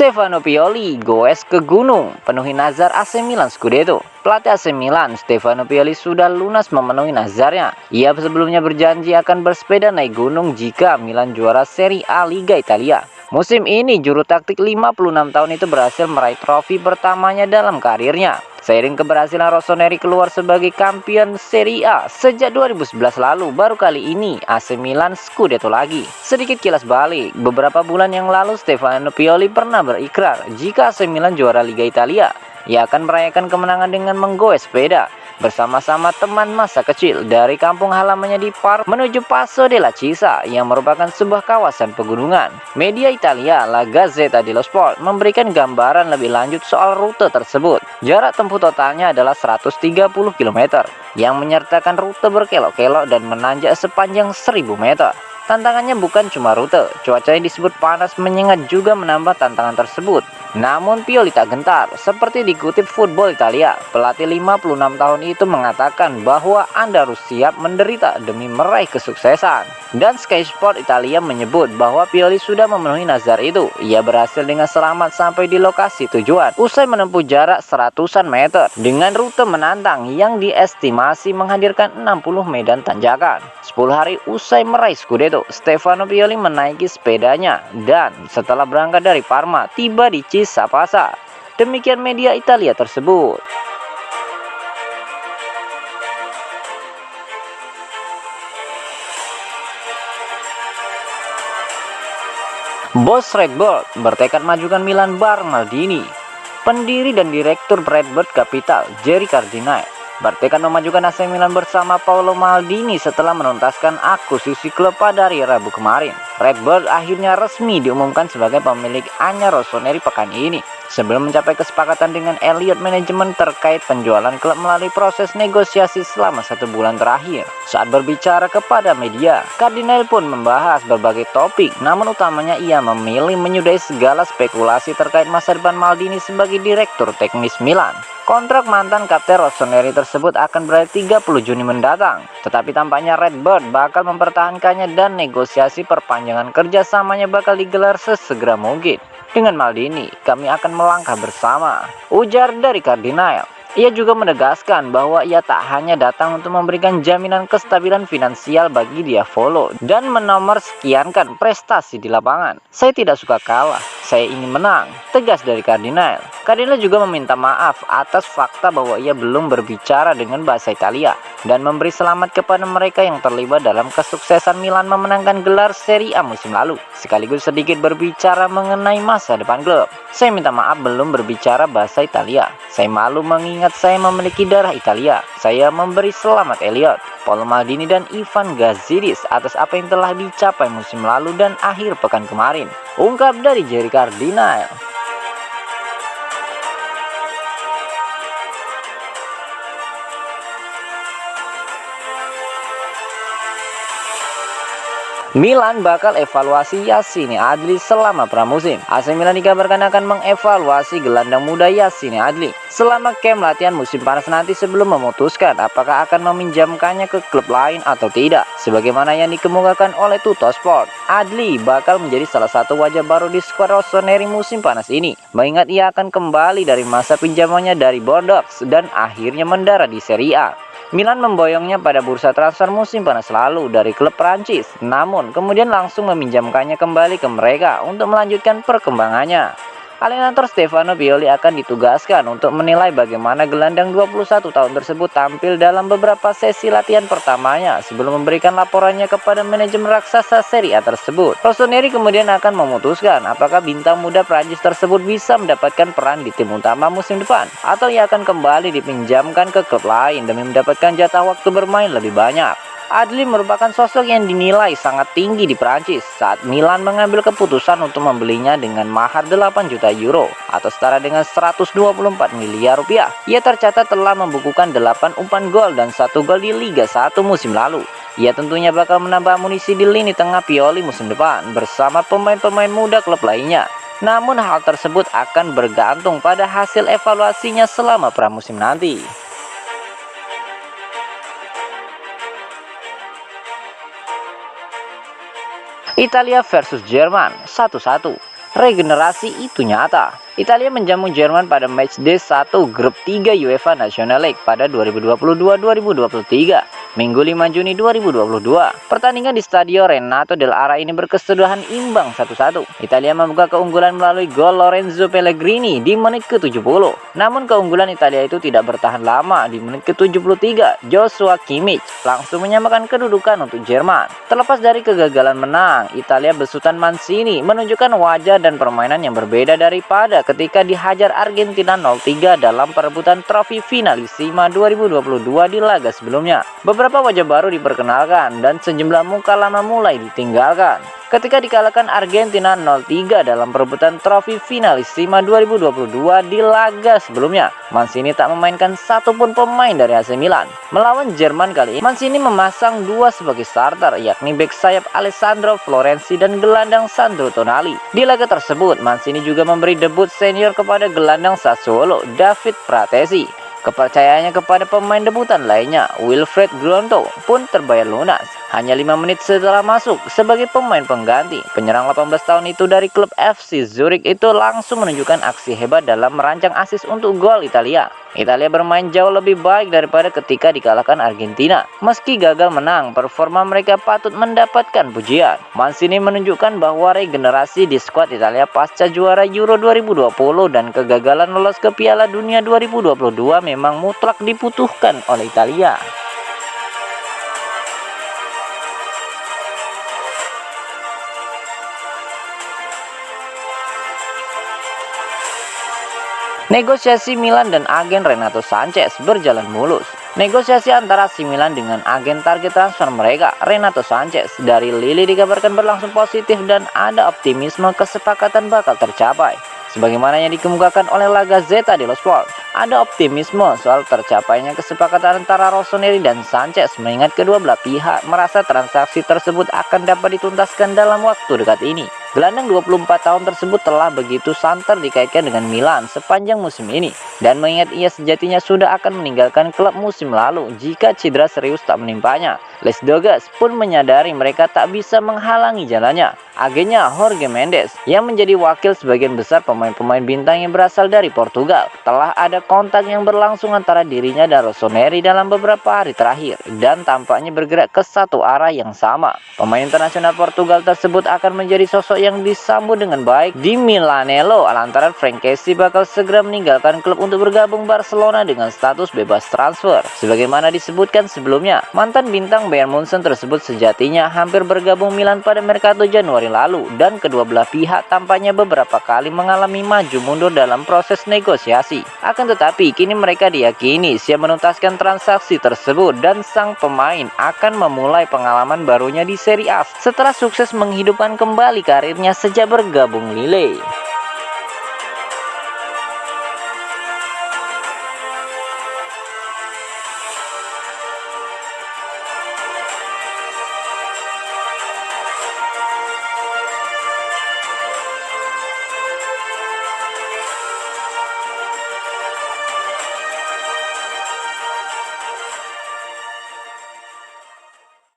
Stefano Pioli goes ke gunung, penuhi nazar AC Milan Scudetto. Pelatih AC Milan, Stefano Pioli sudah lunas memenuhi nazarnya. Ia sebelumnya berjanji akan bersepeda naik gunung jika Milan juara Serie A Liga Italia. Musim ini, juru taktik 56 tahun itu berhasil meraih trofi pertamanya dalam karirnya. Seiring keberhasilan Rossoneri keluar sebagai kampion Serie A sejak 2011 lalu, baru kali ini AC Milan Scudetto lagi. Sedikit kilas balik, beberapa bulan yang lalu Stefano Pioli pernah berikrar jika AC Milan juara Liga Italia, ia akan merayakan kemenangan dengan menggoes sepeda bersama-sama teman masa kecil dari kampung halamannya di Parma menuju Passo della Cisa yang merupakan sebuah kawasan pegunungan. Media Italia La Gazzetta dello Sport memberikan gambaran lebih lanjut soal rute tersebut. Jarak tempuh totalnya adalah 130 km yang menyertakan rute berkelok-kelok dan menanjak sepanjang 1000 meter. Tantangannya bukan cuma rute, cuaca yang disebut panas menyengat juga menambah tantangan tersebut. Namun Pioli tak gentar. Seperti dikutip Football Italia, pelatih 56 tahun itu mengatakan bahwa Anda harus siap menderita demi meraih kesuksesan. Dan Sky Sport Italia menyebut bahwa Pioli sudah memenuhi nazar itu. Ia berhasil dengan selamat sampai di lokasi tujuan usai menempuh jarak seratusan meter dengan rute menantang yang diestimasi menghadirkan 60 medan tanjakan. 10 hari usai meraih Scudetto, Stefano Pioli menaiki sepedanya dan setelah berangkat dari Parma tiba di Cisa-Pasa. Demikian media Italia tersebut. Bos Redbird bertekad majukan Milan bareng Maldini. Pendiri dan direktur Redbird Capital, Jerry Cardinale, bertekad memajukan AC Milan bersama Paolo Maldini setelah menuntaskan akuisisi klub pada hari Rabu kemarin. Redbird akhirnya resmi diumumkan sebagai pemilik anyar Rossoneri pekan ini, sebelum mencapai kesepakatan dengan Elliott Management terkait penjualan klub melalui proses negosiasi selama 1 bulan terakhir. Saat berbicara kepada media, Cardinale pun membahas berbagai topik, namun utamanya ia memilih menyudahi segala spekulasi terkait masa depan Maldini sebagai direktur teknis Milan. Kontrak mantan kapten Rossoneri tersebut akan berakhir 30 Juni mendatang, tetapi tampaknya Redbird bakal mempertahankannya dan negosiasi perpanjangan kerjasamanya bakal digelar sesegera mungkin. Dengan Maldini, kami akan melangkah bersama, ujar dari Cardinale. Ia juga menegaskan bahwa ia tak hanya datang untuk memberikan jaminan kestabilan finansial bagi Diavolo dan menomorskiankan prestasi di lapangan. Saya tidak suka kalah, saya ingin menang, tegas dari Cardinale. Cardinale juga meminta maaf atas fakta bahwa ia belum berbicara dengan bahasa Italia dan memberi selamat kepada mereka yang terlibat dalam kesuksesan Milan memenangkan gelar Serie A musim lalu, sekaligus sedikit berbicara mengenai masa depan klub. Saya minta maaf belum berbicara bahasa Italia. Saya malu mengingat saya memiliki darah Italia. Saya memberi selamat Elliott, Paolo Maldini dan Ivan Gazidis atas apa yang telah dicapai musim lalu dan akhir pekan kemarin, ungkap dari Jerry Cardinale. Milan bakal evaluasi Yassine Adli selama pramusim. AC Milan dikabarkan akan mengevaluasi gelandang muda Yassine Adli selama camp latihan musim panas nanti sebelum memutuskan apakah akan meminjamkannya ke klub lain atau tidak. Sebagaimana yang dikemukakan oleh Tuttosport, Adli bakal menjadi salah satu wajah baru di skuad Rossoneri musim panas ini, mengingat ia akan kembali dari masa pinjamannya dari Bordeaux dan akhirnya mendarat di Serie A. Milan memboyongnya pada bursa transfer musim panas lalu dari klub Prancis, namun kemudian langsung meminjamkannya kembali ke mereka untuk melanjutkan perkembangannya. Allenatore Stefano Pioli akan ditugaskan untuk menilai bagaimana gelandang 21 tahun tersebut tampil dalam beberapa sesi latihan pertamanya sebelum memberikan laporannya kepada manajemen raksasa Serie A tersebut. Rossoneri kemudian akan memutuskan apakah bintang muda Prancis tersebut bisa mendapatkan peran di tim utama musim depan atau ia akan kembali dipinjamkan ke klub lain demi mendapatkan jatah waktu bermain lebih banyak. Adli merupakan sosok yang dinilai sangat tinggi di Prancis saat Milan mengambil keputusan untuk membelinya dengan mahar 8 juta euro atau setara dengan 124 miliar rupiah. Ia tercatat telah membukukan 8 umpan gol dan 1 gol di Liga 1 musim lalu. Ia tentunya bakal menambah amunisi di lini tengah Pioli musim depan bersama pemain-pemain muda klub lainnya. Namun hal tersebut akan bergantung pada hasil evaluasinya selama pramusim nanti. Italia versus Jerman 1-1. Regenerasi itu nyata. Italia menjamu Jerman pada matchday 1 grup 3 UEFA National League pada 2022-2023, Minggu 5 Juni 2022. Pertandingan di Stadio Renato dell'Ara ini berkesudahan imbang 1-1. Italia membuka keunggulan melalui gol Lorenzo Pellegrini di menit ke-70. Namun keunggulan Italia itu tidak bertahan lama. Di menit ke-73, Joshua Kimmich langsung menyamakan kedudukan untuk Jerman. Terlepas dari kegagalan menang, Italia besutan Mancini menunjukkan wajah dan permainan yang berbeda daripada ketika dihajar Argentina 0-3 dalam perebutan trofi Finalissima 2022 di laga sebelumnya. Beberapa wajah baru diperkenalkan dan sejumlah muka lama mulai ditinggalkan. Ketika dikalahkan Argentina 0-3 dalam perebutan trofi Finalissima 2022 di laga sebelumnya, Mancini tak memainkan satupun pemain dari AC Milan. Melawan Jerman kali ini, Mancini memasang 2 sebagai starter, yakni bek sayap Alessandro Florenzi dan gelandang Sandro Tonali. Di laga tersebut, Mancini juga memberi debut senior kepada gelandang Sassuolo, David Fratesi. Kepercayaannya kepada pemain debutan lainnya, Wilfried Gnonto, pun terbayar lunas. Hanya 5 menit setelah masuk sebagai pemain pengganti, penyerang 18 tahun itu dari klub FC Zurich itu langsung menunjukkan aksi hebat dalam merancang assist untuk gol Italia. Italia bermain jauh lebih baik daripada ketika dikalahkan Argentina. Meski gagal menang, performa mereka patut mendapatkan pujian. Mancini menunjukkan bahwa regenerasi di skuad Italia pasca juara Euro 2020 dan kegagalan lolos ke Piala Dunia 2022 memang mutlak dibutuhkan oleh Italia. Negosiasi Milan dan agen Renato Sanchez berjalan mulus. Negosiasi antara AC Milan dengan agen target transfer mereka, Renato Sanchez, dari Lille dikabarkan berlangsung positif dan ada optimisme kesepakatan bakal tercapai. Sebagaimana yang dikemukakan oleh La Gazzetta dello Sport, ada optimisme soal tercapainya kesepakatan antara Rossoneri dan Sanchez mengingat kedua belah pihak merasa transaksi tersebut akan dapat dituntaskan dalam waktu dekat ini. Gelandang 24 tahun tersebut telah begitu santer dikaitkan dengan Milan sepanjang musim ini dan mengingat ia sejatinya sudah akan meninggalkan klub musim lalu jika cedera serius tak menimpanya. Les Dogas pun menyadari mereka tak bisa menghalangi jalannya. Agennya Jorge Mendes yang menjadi wakil sebagian besar pemain-pemain bintang yang berasal dari Portugal telah ada kontak yang berlangsung antara dirinya dan Rossoneri dalam beberapa hari terakhir dan tampaknya bergerak ke satu arah yang sama. Pemain internasional Portugal tersebut akan menjadi sosok yang disambut dengan baik di Milanello lantaran Frank Kessie bakal segera meninggalkan klub untuk bergabung Barcelona dengan status bebas transfer. Sebagaimana disebutkan sebelumnya, mantan bintang Bayern Munchen tersebut sejatinya hampir bergabung Milan pada Mercato Januari lalu dan kedua belah pihak tampaknya beberapa kali mengalami maju mundur dalam proses negosiasi. Akan tetapi kini mereka diyakini siap menuntaskan transaksi tersebut dan sang pemain akan memulai pengalaman barunya di Serie A setelah sukses menghidupkan kembali karirnya sejak bergabung Lille.